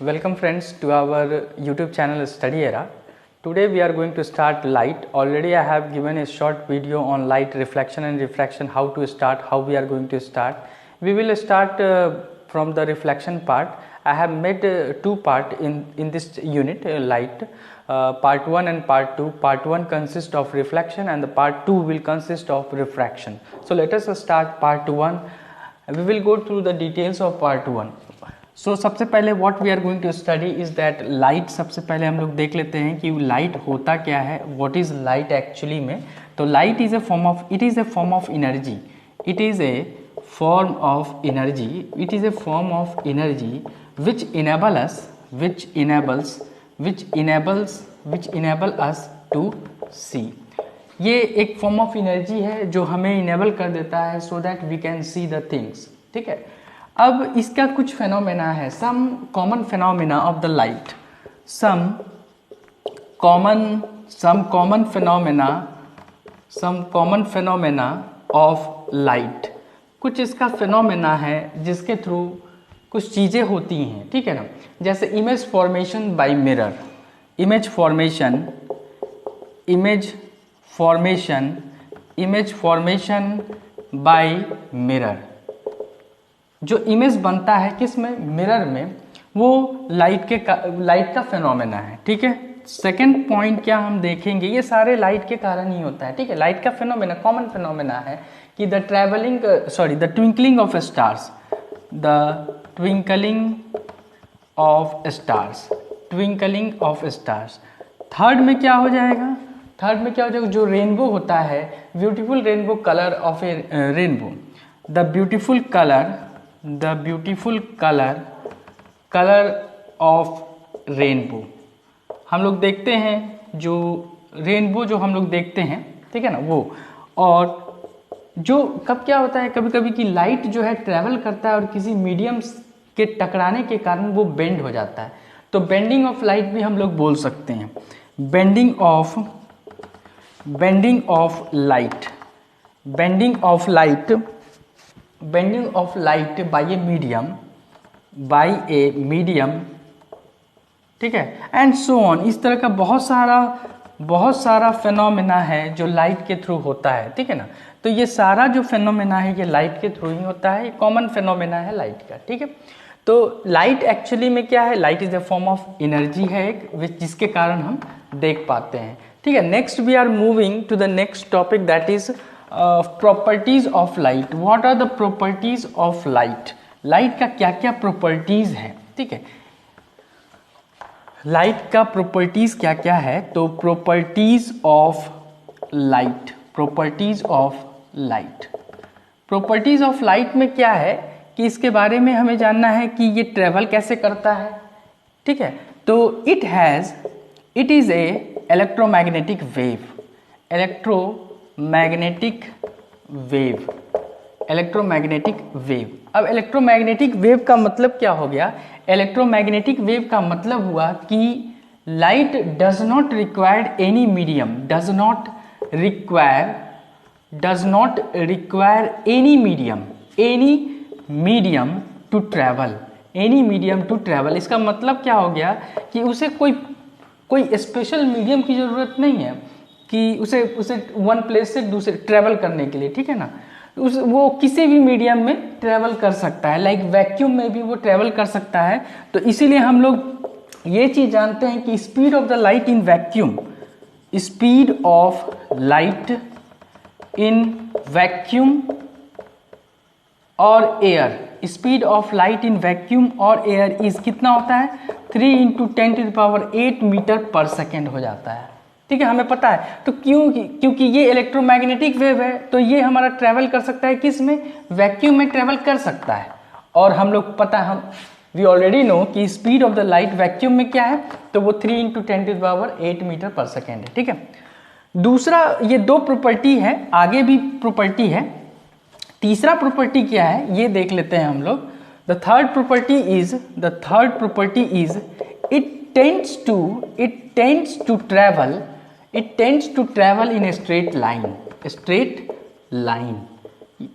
Welcome friends to our YouTube channel Study Era. Today we are going to start light. Already I have given a short video on light reflection and refraction, how to start, how we are going to start. We will start from the reflection part. I have made two parts in this unit, light. Part 1 and part 2. Part 1 consists of reflection and the part 2 will consist of refraction. So let us start part 1. We will go through the details of part 1. So सबसे पहले what we are going to study is that light. सबसे पहले हम लोग देख लेते हैं कि लाइट होता क्या है, व्हाट इज लाइट एक्चुअली में. तो light is a form of energy. It is a form of energy. It is a form of energy which enable us to see. ये एक फॉर्म ऑफ एनर्जी है जो हमें इनेबल कर देता है so that we can see the things. ठीक है. अब इसका कुछ फेनोमेना है, some common phenomena of the light. Some common phenomena of light. कुछ इसका फेनोमेना है जिसके थ्रू कुछ चीज़ें होती हैं. ठीक है ना. जैसे image formation by mirror. Image formation by mirror. जो इमेज बनता है किस में, मिरर में, वो लाइट का फेनोमेना है. ठीक है. सेकंड पॉइंट क्या हम देखेंगे, ये सारे लाइट के कारण ही होता है. ठीक है. लाइट का फेनोमेना, कॉमन फेनोमेना है कि the twinkling of stars. Third में क्या हो जाएगा, जो रेनबो होता है, beautiful rainbow colour of A rainbow. The beautiful colour of rainbow. हम लोग देखते हैं जो रेनबो जो हम लोग देखते हैं, ठीक है ना, वो. और जो कब क्या होता है, कभी कभी की लाइट जो है ट्रैवल करता है और किसी मीडियम के टकराने के कारण वो बेंड हो जाता है. तो बेंडिंग ऑफ लाइट भी हम लोग बोल सकते हैं. Bending of light by a medium. ठीक है. And so on. इस तरह का बहुत सारा फेनोमेना है जो लाइट के थ्रू होता है. ठीक है ना. तो ये सारा जो फेनोमेना है ये लाइट के थ्रू ही होता है. ये कॉमन फेनोमेना है लाइट का. ठीक है. तो लाइट एक्चुअली में क्या है, light is a form of energy है एक, जिसके कारण हम देख पाते हैं. ठीक है. Next we are moving to the next topic, that is properties of light. What are the properties of light. Light का क्या क्या प्रॉपर्टीज है. ठीक है. लाइट का प्रॉपर्टीज क्या क्या है, तो प्रॉपर्टीज ऑफ लाइट में क्या है कि इसके बारे में हमें जानना है कि ये ट्रेवल कैसे करता है. ठीक है. तो it is A electromagnetic wave. अब इलेक्ट्रोमैग्नेटिक वेव का मतलब क्या हो गया, इलेक्ट्रोमैग्नेटिक वेव का मतलब हुआ कि light does not require any medium to travel. इसका मतलब क्या हो गया कि उसे कोई स्पेशल मीडियम की जरूरत नहीं है कि उसे वन प्लेस से दूसरे ट्रैवल करने के लिए. ठीक है ना. वो किसी भी मीडियम में ट्रैवल कर सकता है. लाइक वैक्यूम में भी वो ट्रैवल कर सकता है. तो इसीलिए हम लोग ये चीज जानते हैं कि speed of light in vacuum और एयर इज कितना होता है, 3 × 10⁸ मीटर पर सेकेंड हो जाता है. ठीक है. हमें पता है. तो क्योंकि ये इलेक्ट्रोमैग्नेटिक वेव है तो ये हमारा ट्रैवल कर सकता है किस में, वैक्यूम में ट्रैवल कर सकता है. और हम लोग पता है, वी ऑलरेडी नो कि speed of the light vacuum में क्या है, तो वो 3 × 10⁸ मीटर पर सेकेंड है. ठीक है. दूसरा, ये दो प्रॉपर्टी है, आगे भी प्रॉपर्टी है. तीसरा प्रॉपर्टी क्या है ये देख लेते हैं हम लोग. The third property is it tends to travel in a straight line.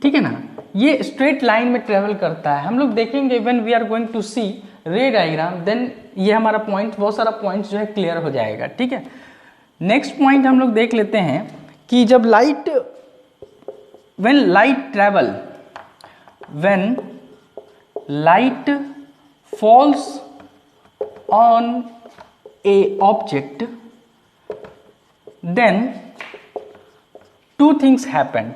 ठीक है ना. ये स्ट्रेट लाइन में ट्रेवल करता है. हम लोग देखेंगे when we are going to see ray diagram, then ये हमारा पॉइंट, बहुत सारा पॉइंट जो है क्लियर हो जाएगा, ठीक है। नेक्स्ट पॉइंट हम लोग देख लेते हैं कि जब light, when light falls on a object, then two things happen.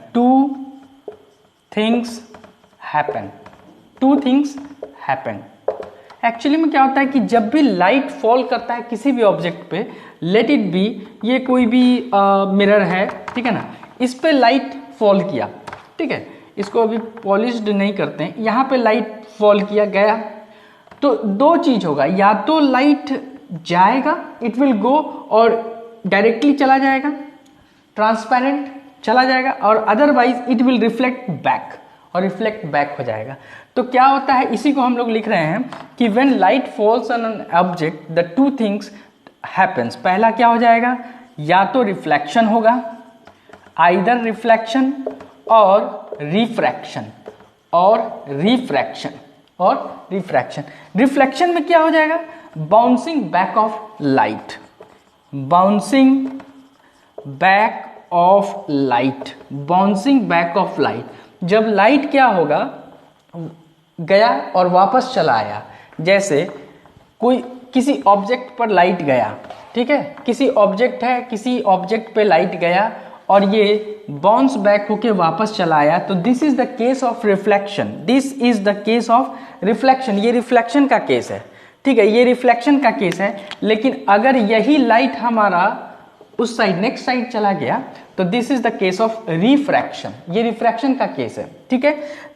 Actually में क्या होता है कि जब भी लाइट फॉल करता है किसी भी ऑब्जेक्ट पे, लेट इट बी, ये कोई भी मिरर है, ठीक है ना, इस पे लाइट फॉल किया, ठीक है, इसको अभी पॉलिश्ड नहीं करते हैं, यहाँ पे लाइट फॉल किया गया, तो दो चीज होगा, या तो लाइट जाएगा, इट विल गो, और डायरेक्टली चला जाएगा, ट्रांसपेरेंट चला जाएगा, और otherwise it will reflect back, और रिफ्लेक्ट बैक हो जाएगा। तो क्या होता है, इसी को हम लोग लिख रहे हैं कि when light falls on an object the two things happens. पहला क्या हो जाएगा, या तो रिफ्लेक्शन होगा, आइदर रिफ्लेक्शन और रिफ्रैक्शन, रिफ्लेक्शन में क्या हो जाएगा, बाउंसिंग बैक ऑफ लाइट, जब लाइट क्या होगा, गया और वापस चला आया, जैसे कोई किसी ऑब्जेक्ट पर लाइट गया, ठीक है, किसी ऑब्जेक्ट पे लाइट गया और ये बाउंस बैक होके वापस चला आया, तो this is the case of reflection, ये रिफ्लेक्शन का केस है, ठीक है, ये रिफ्लेक्शन का केस है। लेकिन अगर यही लाइट हमारा उस साइड, नेक्स्ट साइड चला गया, तो this is the case of refraction, ये रिफ्रैक्शन का केस है, ठीक है।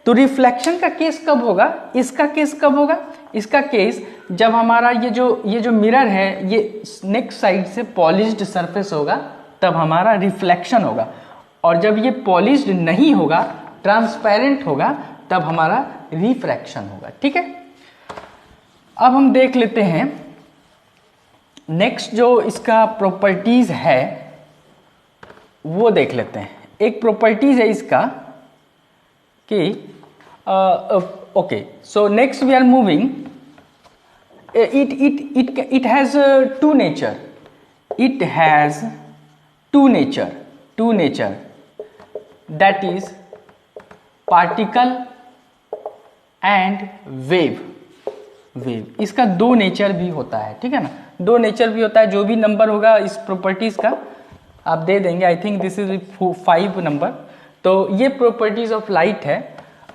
तो रिफ्लेक्शन का केस कब होगा, इसका केस कब होगा, इसका केस जब हमारा ये जो मिरर है, ये नेक्स्ट साइड से पॉलिश्ड सरफेस होगा, तब हमारा रिफ्लेक्शन होगा, और जब ये पॉलिश्ड नहीं होगा, ट्रांसपेरेंट होगा, तब हमारा रिफ्रैक्शन होगा, ठीक है। अब हम देख लेते हैं नेक्स्ट जो इसका प्रॉपर्टीज है वो देख लेते हैं। एक प्रॉपर्टीज है इसका कि okay, so next we are moving, it has two nature, that is particle and wave। इसका दो नेचर भी होता है, ठीक है ना, दो नेचर भी होता है। जो भी नंबर होगा इस प्रॉपर्टीज का आप दे देंगे, I think this is 5 number. तो ये प्रॉपर्टीज ऑफ लाइट है।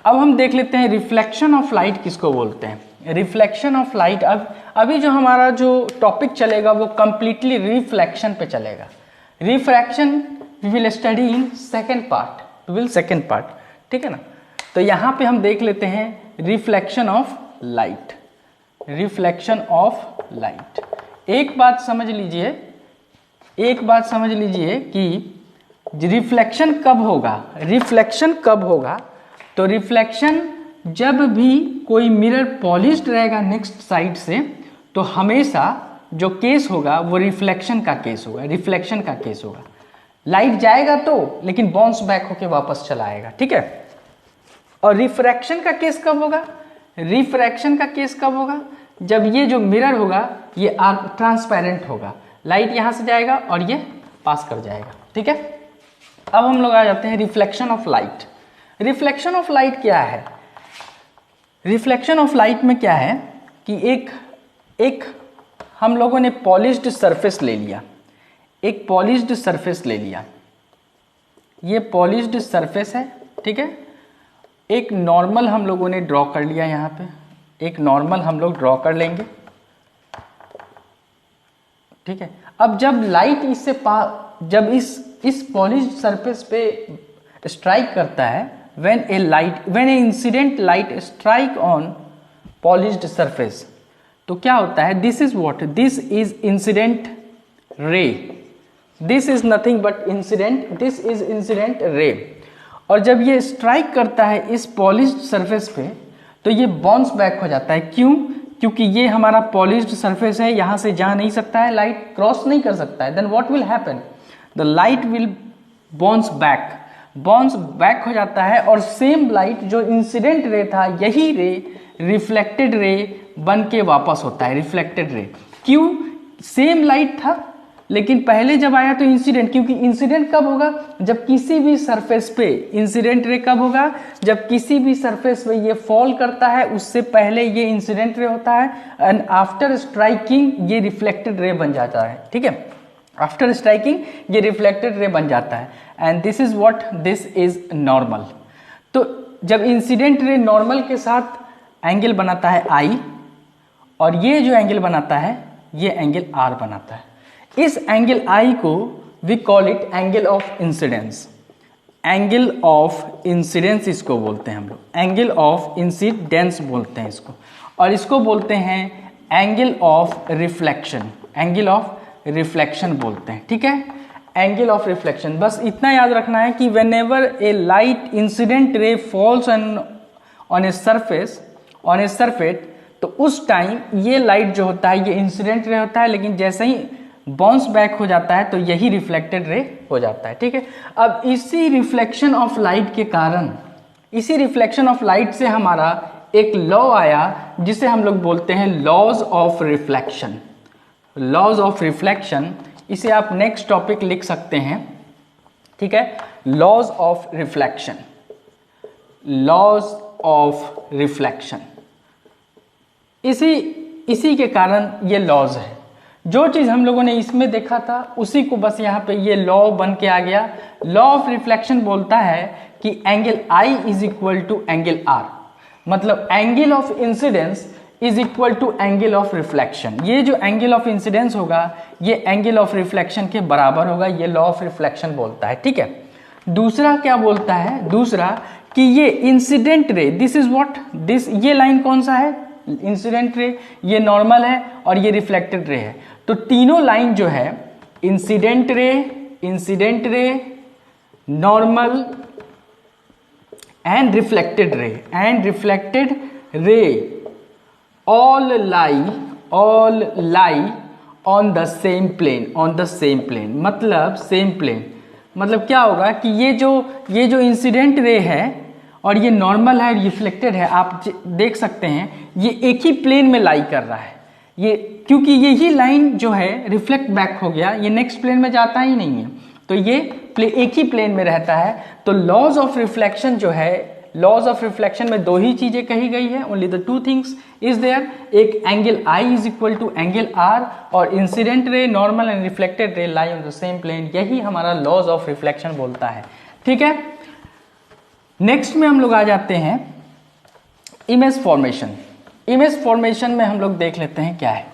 अब हम देख लेते हैं रिफ्लेक्शन ऑफ लाइट किसको बोलते हैं। रिफ्लेक्शन ऑफ लाइट, अभी जो हमारा जो टॉपिक चलेगा वो कंप्लीटली रिफ्लेक्शन पे चलेगा। Refraction we will study in second part, ठीक है ना। तो यहाँ पे हम देख लेते हैं रिफ्लेक्शन ऑफ लाइट। एक बात समझ लीजिए कि रिफ्लेक्शन कब होगा, तो रिफ्लेक्शन जब भी कोई मिरर पॉलिश्ड रहेगा नेक्स्ट साइड से, तो हमेशा जो केस होगा वो रिफ्लेक्शन का केस होगा। लाइट जाएगा तो, लेकिन बाउंस बैक होके वापस चला आएगा, ठीक है। और रिफ्रैक्शन का केस कब होगा, जब ये जो मिरर होगा ये ट्रांसपेरेंट होगा, लाइट यहां से जाएगा और ये पास कर जाएगा, ठीक है। अब हम लोग आ जाते हैं reflection of light. Reflection of light क्या है? रिफ्लेक्शन ऑफ लाइट में क्या है कि एक हम लोगों ने पॉलिश्ड सरफेस ले लिया, ये पॉलिश्ड सरफेस है, ठीक है। एक नॉर्मल हम लोगों ने ड्रॉ कर लिया, यहाँ पे एक नॉर्मल हम लोग ड्रॉ कर लेंगे, ठीक है। अब जब लाइट जब इस पॉलिश्ड सरफेस पे स्ट्राइक करता है, when an incident light strike on polished surface, तो क्या होता है, this is incident ray, this is nothing but incident ray। और जब ये स्ट्राइक करता है इस पॉलिश्ड सरफेस पे, तो ये बाउंस बैक हो जाता है। क्यों? क्योंकि ये हमारा पॉलिश्ड सरफेस है, यहां से जा नहीं सकता है, लाइट क्रॉस नहीं कर सकता है। Then what will happen, the light will bounce back हो जाता है, और सेम लाइट जो इंसिडेंट रे था, यही रे रिफ्लेक्टेड रे बन के वापस होता है, रिफ्लेक्टेड रे। क्यों? सेम लाइट था लेकिन पहले जब आया तो इंसिडेंट, क्योंकि इंसिडेंट कब होगा? जब किसी भी सरफेस पे, इंसिडेंट रे कब होगा? जब किसी भी सरफेस पे ये फॉल करता है उससे पहले ये इंसिडेंट रे होता है, एंड आफ्टर स्ट्राइकिंग ये रिफ्लेक्टेड रे बन जाता है। ठीक है, आफ्टर स्ट्राइकिंग ये रिफ्लेक्टेड रे बन जाता है, and this is what, this is normal. तो जब इंसिडेंट रे नॉर्मल के साथ एंगल बनाता है आई, और ये जो एंगल बनाता है ये एंगल आर बनाता है, इस एंगल आई को we call it angle of incidence. Angle of incidence इसको बोलते हैं हम लोग, एंगल ऑफ इंसिडेंस बोलते हैं इसको, और इसको बोलते हैं angle of reflection, angle of reflection बोलते हैं। ठीक है, एंगल ऑफ रिफ्लेक्शन। बस इतना याद रखना है कि when ever A light incident ray falls on a surface, on a surface, तो उस टाइम ये लाइट जो होता है ये इंसिडेंट रे होता है, लेकिन जैसे ही बाउंस बैक हो जाता है तो यही रिफ्लेक्टेड रे हो जाता है। ठीक है, अब इसी रिफ्लेक्शन ऑफ लाइट के कारण, इसी रिफ्लेक्शन ऑफ लाइट से हमारा एक लॉ आया जिसे हम लोग बोलते हैं laws of reflection, laws of reflection. इसे आप नेक्स्ट टॉपिक लिख सकते हैं। ठीक है, laws of reflection, laws of reflection. इसी के कारण ये लॉज है। जो चीज हम लोगों ने इसमें देखा था उसी को बस यहाँ पे ये लॉ बन के आ गया। लॉ ऑफ रिफ्लेक्शन बोलता है कि angle i is equal to angle r, मतलब angle of incidence is equal to angle of reflection. ये जो एंगल ऑफ इंसिडेंस होगा ये एंगल ऑफ रिफ्लेक्शन के बराबर होगा, ये लॉ ऑफ रिफ्लेक्शन बोलता है। ठीक है, दूसरा क्या बोलता है? दूसरा कि ये incident ray, this is what, this, ये लाइन कौन सा है? इंसिडेंट रे, ये नॉर्मल है और ये रिफ्लेक्टेड रे है। तो तीनों लाइन जो है incident ray, normal and reflected रे, all lie on the same plane, मतलब सेम प्लेन। मतलब क्या होगा कि ये जो इंसिडेंट रे है और ये नॉर्मल है, रिफ्लेक्टेड है, आप देख सकते हैं ये एक ही प्लेन में लाई कर रहा है। ये क्योंकि यही लाइन जो है रिफ्लेक्ट बैक हो गया, ये नेक्स्ट प्लेन में जाता ही नहीं है, तो ये एक ही प्लेन में रहता है। तो लॉज ऑफ रिफ्लेक्शन जो है, लॉज ऑफ रिफ्लेक्शन में दो ही चीजें कही गई है, only the two things is there, एक angle i is equal to angle r, और incident ray, normal and reflected ray lie on the same plane. यही हमारा लॉज ऑफ रिफ्लेक्शन बोलता है। ठीक है, नेक्स्ट में हम लोग आ जाते हैं इमेज फॉर्मेशन। इमेज फॉर्मेशन में हम लोग देख लेते हैं क्या है।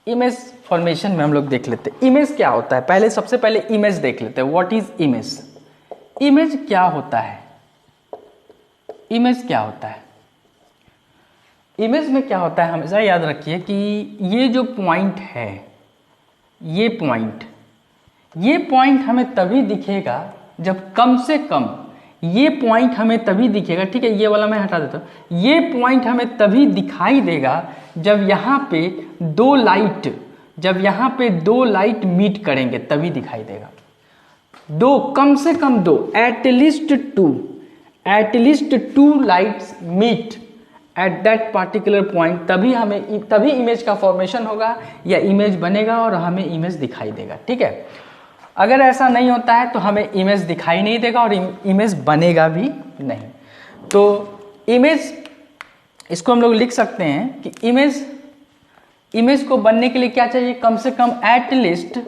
इमेज फॉर्मेशन में हम लोग देख लेते हैं इमेज क्या होता है। सबसे पहले इमेज देख लेते हैं, व्हाट इज इमेज। इमेज क्या होता है? इमेज क्या होता है? इमेज में क्या होता है, हमेशा याद रखिए कि ये जो पॉइंट है, ये पॉइंट हमें तभी दिखेगा जब कम से कम ये पॉइंट हमें तभी दिखेगा। ठीक है, ये वाला मैं हटा देता हूं। ये पॉइंट हमें तभी दिखाई देगा जब यहाँ पे दो लाइट मीट करेंगे, तभी दिखाई देगा। दो, कम से कम दो, at least two lights meet at that particular point, तभी इमेज का फॉर्मेशन होगा या इमेज बनेगा और हमें इमेज दिखाई देगा। ठीक है, अगर ऐसा नहीं होता है तो हमें इमेज दिखाई नहीं देगा और इमेज बनेगा भी नहीं। तो इमेज, इसको हम लोग लिख सकते हैं कि इमेज को बनने के लिए क्या चाहिए? कम से कम at least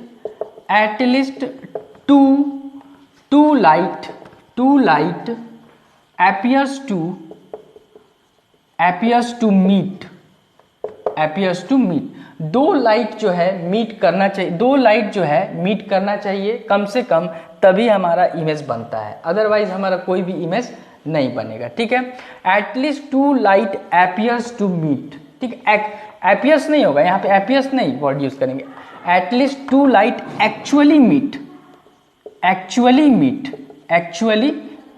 two light appears to meet। दो लाइट जो है मीट करना चाहिए, मीट करना चाहिए कम से कम, तभी हमारा इमेज बनता है, अदरवाइज हमारा कोई भी इमेज नहीं बनेगा। ठीक है, at least two light appears to meet। ठीक है, appears नहीं होगा यहाँ पे, appears नहीं वर्ड यूज करेंगे, at least two light actually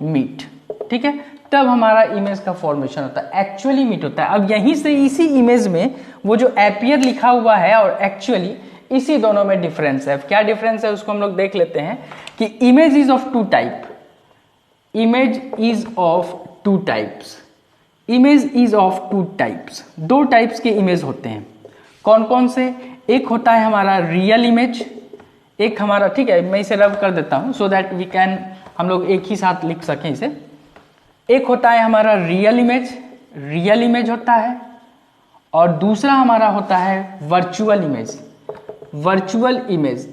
meet. ठीक है, तब हमारा इमेज का फॉर्मेशन होता है, एक्चुअली मीट होता है। अब यहीं से इसी इमेज में वो जो एपियर लिखा हुआ है और एक्चुअली, इसी दोनों में डिफरेंस है। क्या डिफरेंस है उसको हम लोग देख लेते हैं कि image is of two types. Image is of two types, दो टाइप्स के इमेज होते हैं। कौन कौन से? एक होता है हमारा रियल इमेज, एक हमारा, ठीक है मैं इसे रब कर देता हूँ सो दैट वी कैन, हम लोग एक ही साथ लिख सकें इसे। एक होता है हमारा रियल इमेज होता है, और दूसरा हमारा होता है वर्चुअल इमेज।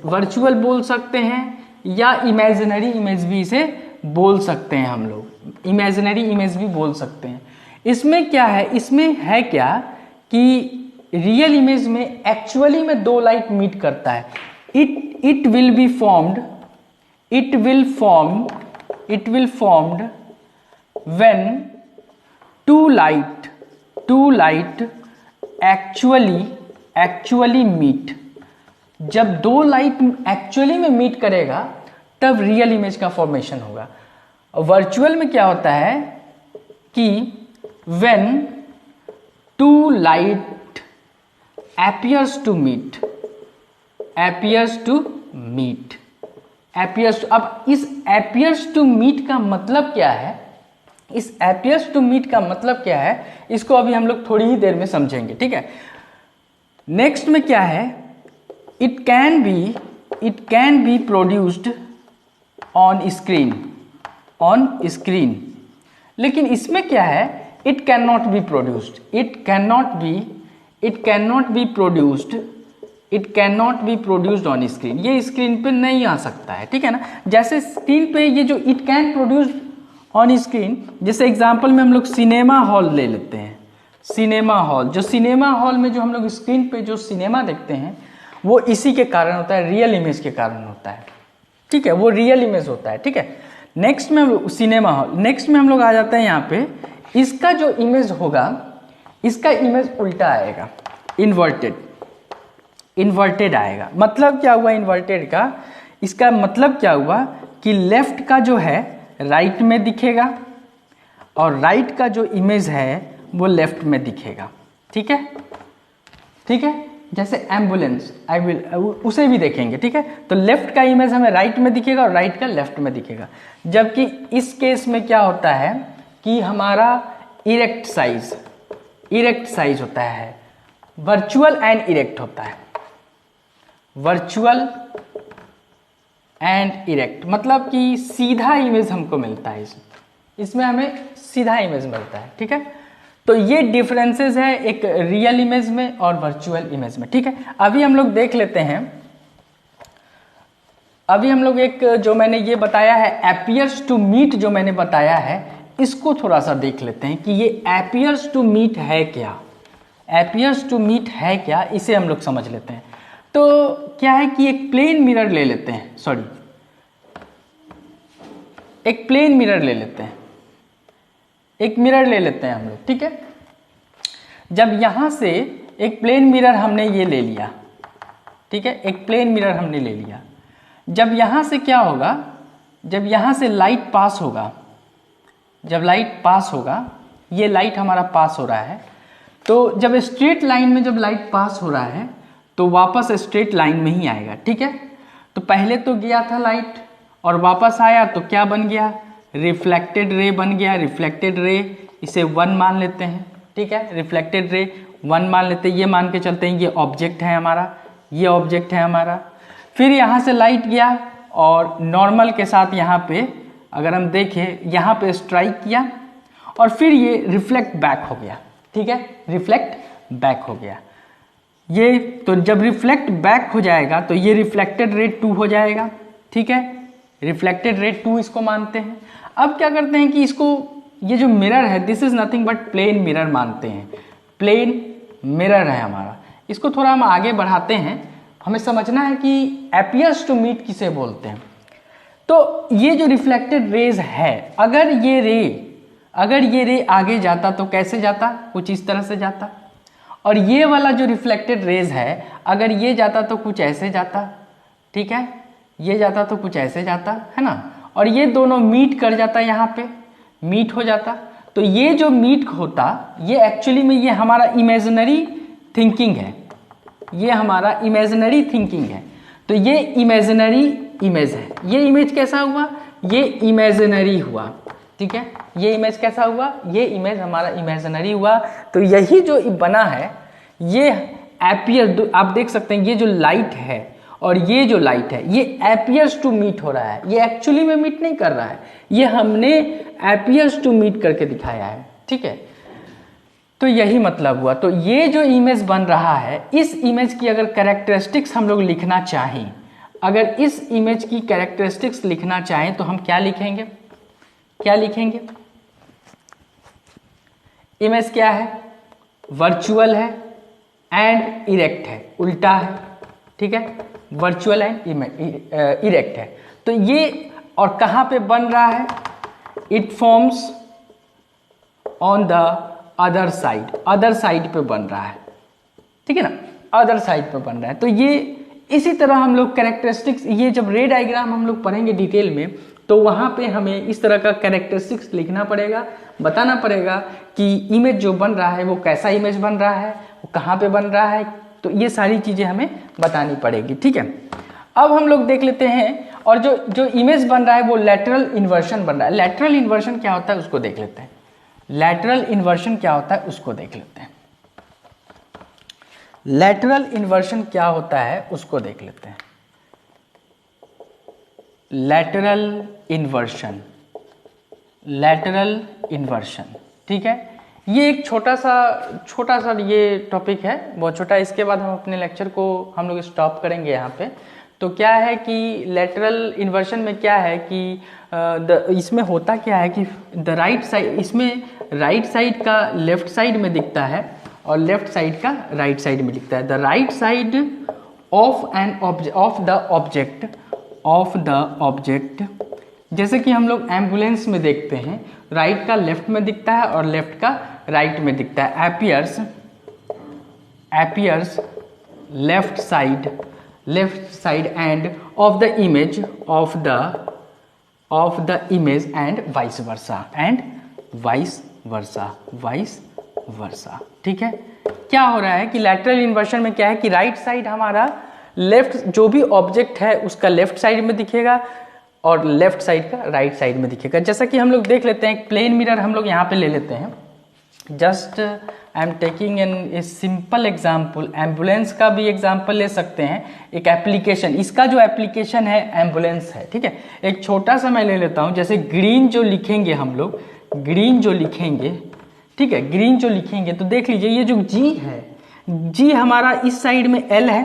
वर्चुअल बोल सकते हैं या इमेजिनरी इमेज भी इसे बोल सकते हैं, हम लोग इमेजिनरी इमेज भी बोल सकते हैं। इसमें क्या है, इसमें है क्या कि रियल इमेज में एक्चुअली में दो लाइट मीट करता है। It will formed when two light actually meet. जब दो लाइट एक्चुअली में मीट करेगा तब रियल इमेज का फॉर्मेशन होगा। वर्चुअल में क्या होता है कि when two light appears to meet, अब इस appears to meet का मतलब क्या है? इस appears to meet का मतलब क्या है, इसको अभी हम लोग थोड़ी ही देर में समझेंगे, ठीक है। नेक्स्ट में क्या है, it can be produced on screen, लेकिन इसमें क्या है, it can not be produced on screen. ये स्क्रीन पे नहीं आ सकता है, ठीक है ना। जैसे स्क्रीन पे ये जो it can produced on screen, जैसे एग्जांपल में हम लोग सिनेमा हॉल ले लेते हैं। सिनेमा हॉल में जो हम लोग स्क्रीन पे जो सिनेमा देखते हैं वो इसी के कारण होता है, रियल इमेज के कारण होता है, ठीक है, वो रियल इमेज होता है, ठीक है। नेक्स्ट में सिनेमा हॉल, नेक्स्ट में हम लोग आ जाते हैं यहाँ पे, इसका जो इमेज होगा, इसका इमेज उल्टा आएगा, इन्वर्टेड आएगा। मतलब क्या हुआ इन्वर्टेड का? इसका मतलब क्या हुआ कि लेफ्ट का जो है राइट में दिखेगा और राइट का जो इमेज है वो लेफ्ट में दिखेगा, ठीक है, ठीक है। जैसे एम्बुलेंस, उसे भी देखेंगे, ठीक है। तो लेफ्ट का इमेज हमें राइट में दिखेगा और राइट का लेफ्ट में दिखेगा। जबकि इस केस में क्या होता है कि हमारा इरेक्ट साइज होता है, वर्चुअल एंड इरेक्ट होता है। वर्चुअल एंड इरेक्ट मतलब कि सीधा इमेज हमको मिलता है, इसमें हमें सीधा इमेज मिलता है, ठीक है। तो ये डिफरेंसेस है एक रियल इमेज में और वर्चुअल इमेज में, ठीक है। अभी हम लोग देख लेते हैं, अभी हम लोग एक जो मैंने ये बताया है appears to meet, जो मैंने बताया है इसको थोड़ा सा देख लेते हैं कि ये appears to meet है क्या, appears to meet है क्या, इसे हम लोग समझ लेते हैं। तो क्या है कि एक प्लेन मिरर ले लेते हैं, एक प्लेन मिरर ले लेते हैं, एक मिरर ले लेते हैं हम लोग, ठीक है। जब यहां से एक प्लेन मिरर हमने ये ले लिया, ठीक है, एक प्लेन मिरर हमने ले लिया। जब यहां से क्या होगा, जब यहां से लाइट पास होगा, जब लाइट पास होगा, ये लाइट हमारा पास हो रहा है, तो जब स्ट्रेट लाइन में जब लाइट पास हो रहा है तो वापस स्ट्रेट लाइन में ही आएगा, ठीक है। तो पहले तो गया था लाइट और वापस आया तो क्या बन गया, रिफ्लेक्टेड रे बन गया। रिफ्लेक्टेड रे इसे 1 मान लेते हैं, ठीक है, रिफ्लेक्टेड रे 1 मान लेते हैं, ये मान के चलते हैं ये ऑब्जेक्ट है हमारा, ये ऑब्जेक्ट है हमारा। फिर यहाँ से लाइट गया और नॉर्मल के साथ यहाँ पे अगर हम देखें यहाँ पे स्ट्राइक किया और फिर ये रिफ्लेक्ट बैक हो गया, ठीक है, रिफ्लेक्ट बैक हो गया ये। तो जब रिफ्लेक्ट बैक हो जाएगा तो ये रिफ्लेक्टेड रे 2 हो जाएगा, ठीक है, रिफ्लेक्टेड रे 2 इसको मानते हैं। अब क्या करते हैं कि इसको, ये जो मिरर है this is nothing but plane mirror मानते हैं, प्लेन मिरर है हमारा। इसको थोड़ा हम आगे बढ़ाते हैं, हमें समझना है कि appears to meet किसे बोलते हैं। तो ये जो रिफ्लेक्टेड रेज है, अगर ये रे आगे जाता तो कैसे जाता, कुछ इस तरह से जाता, और ये वाला जो रिफ्लेक्टेड रेज है अगर ये जाता तो कुछ ऐसे जाता, ठीक है, ये जाता तो कुछ ऐसे जाता है ना, और ये दोनों मीट कर जाता, यहाँ पे मीट हो जाता। तो ये जो मीट होता ये एक्चुअली में ये हमारा इमेजिनरी थिंकिंग है, ये हमारा इमेजिनरी थिंकिंग है। तो ये इमेजिनरी इमेज है। ये इमेज कैसा हुआ, ये इमेजिनरी हुआ, ठीक है, ये इमेज कैसा हुआ, ये इमेज हमारा इमेजिनरी हुआ। तो यही जो बना है ये एपियर, आप देख सकते हैं ये जो लाइट है और ये जो लाइट है ये एपियर्स टू मीट हो रहा है, ये एक्चुअली में मीट नहीं कर रहा है, ये हमने एपियर्स टू मीट करके दिखाया है। ठीक है, तो यही मतलब हुआ। तो ये जो इमेज बन रहा है, इस इमेज की अगर कैरेक्टरिस्टिक्स हम लोग लिखना चाहें, अगर इस इमेज की कैरेक्टरिस्टिक्स लिखना चाहें तो हम क्या लिखेंगे, क्या लिखेंगे? इमेज क्या है? वर्चुअल है एंड इरेक्ट है, उल्टा है। ठीक है, वर्चुअल एंड इरेक्ट है। तो ये और कहां पे बन रहा है? It forms on the other side, other side पे बन रहा है। ठीक है ना, अदर साइड पे बन रहा है। तो ये इसी तरह हम लोग कैरेक्टरिस्टिक्स, ये जब रे डायग्राम हम लोग पढ़ेंगे डिटेल में, तो वहां पे हमें इस तरह का कैरेक्टरिस्टिक्स लिखना पड़ेगा, बताना पड़ेगा कि इमेज जो बन रहा है वो कैसा इमेज बन रहा है, वो कहाँ पे बन रहा है। तो ये सारी चीजें हमें बतानी पड़ेगी। ठीक है, अब हम लोग देख लेते हैं, और जो इमेज बन रहा है वो लैटरल इन्वर्शन बन रहा है। लैटरल इन्वर्शन क्या होता है उसको देख लेते हैं। लैटरल इन्वर्शन क्या होता है उसको देख लेते हैं। लैटरल इन्वर्शन क्या होता है उसको देख लेते हैं। लैटरल इन्वर्शन, लैटरल इन्वर्शन, ठीक है, ये एक छोटा सा ये टॉपिक है, बहुत छोटा। इसके बाद हम अपने लेक्चर को हम लोग स्टॉप करेंगे यहाँ पे। तो क्या है कि लैटरल इन्वर्शन में क्या है कि इसमें होता क्या है कि द राइट साइड, इसमें राइट साइड का लेफ्ट साइड में दिखता है और लेफ्ट साइड का राइट साइड में दिखता है। The right side of the object, जैसे कि हम लोग एम्बुलेंस में देखते हैं, राइट का लेफ्ट में दिखता है और लेफ्ट का राइट में दिखता है। appears left side end of the image of the image and vice versa. ठीक है, क्या हो रहा है कि लैटरल इन्वर्शन में क्या है कि राइट साइड हमारा लेफ्ट, जो भी ऑब्जेक्ट है उसका लेफ्ट साइड में दिखेगा और लेफ्ट साइड का राइट साइड में दिखेगा। जैसा कि हम लोग देख लेते हैं, एक प्लेन मिरर हम लोग यहाँ पे ले लेते हैं। Just I am taking a simple example, ambulance का भी एग्जाम्पल ले सकते हैं। एक एप्लीकेशन, इसका जो एप्लीकेशन है एम्बुलेंस है। ठीक है, एक छोटा सा मैं ले लेता हूँ, जैसे ग्रीन जो लिखेंगे हम लोग, ग्रीन जो लिखेंगे, ठीक है, ग्रीन जो लिखेंगे तो देख लीजिए ये जो जी है, जी हमारा इस साइड में एल है,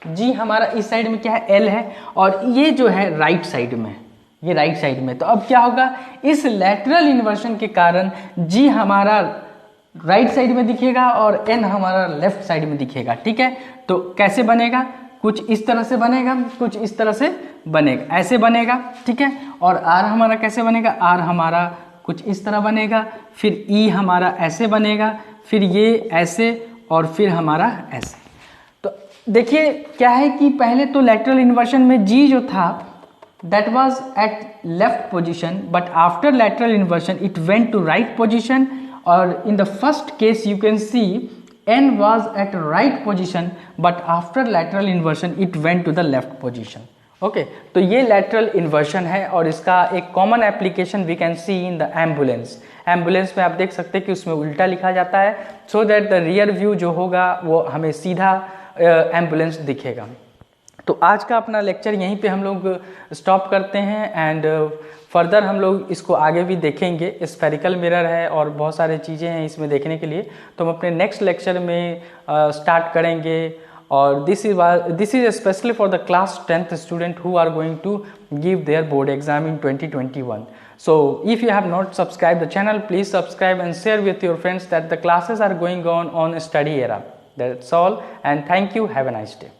जी हमारा इस साइड में क्या है, एल है, और ये जो है राइट साइड में, ये राइट साइड में। तो अब क्या होगा, इस लैटरल इन्वर्शन के कारण जी हमारा राइट साइड में दिखेगा और एन हमारा लेफ्ट साइड में दिखेगा। ठीक है, तो कैसे बनेगा, कुछ इस तरह से बनेगा, कुछ इस तरह से बनेगा, ऐसे बनेगा। ठीक है, और आर हमारा कैसे बनेगा, आर हमारा कुछ इस तरह बनेगा, फिर ई हमारा ऐसे बनेगा, फिर ये ऐसे, और फिर हमारा ऐसे। तो देखिए क्या है कि पहले तो लैटरल इन्वर्शन में जी जो था that was at left position, but after lateral inversion it went to right position, or in the first case you can see n was at right position, but after lateral inversion it went to the left position. Okay, तो ये lateral inversion है और इसका एक common application we can see in the ambulance. Ambulance में आप देख सकते हैं कि उसमें उल्टा लिखा जाता है, so that the rear view जो होगा वो हमें सीधा एम्बुलेंस दिखेगा। तो आज का अपना लेक्चर यहीं पे हम लोग स्टॉप करते हैं, एंड फर्दर हम लोग इसको आगे भी देखेंगे। स्फेरिकल मिरर है और बहुत सारे चीज़ें हैं इसमें देखने के लिए, तो हम अपने नेक्स्ट लेक्चर में स्टार्ट करेंगे। और this is specially for the class 10th student who are going to give their board exam in 2021. So if you have not subscribed the channel, please subscribe and share with your friends that the classes are going on Study Era. That's all, and thank you. Have a nice day.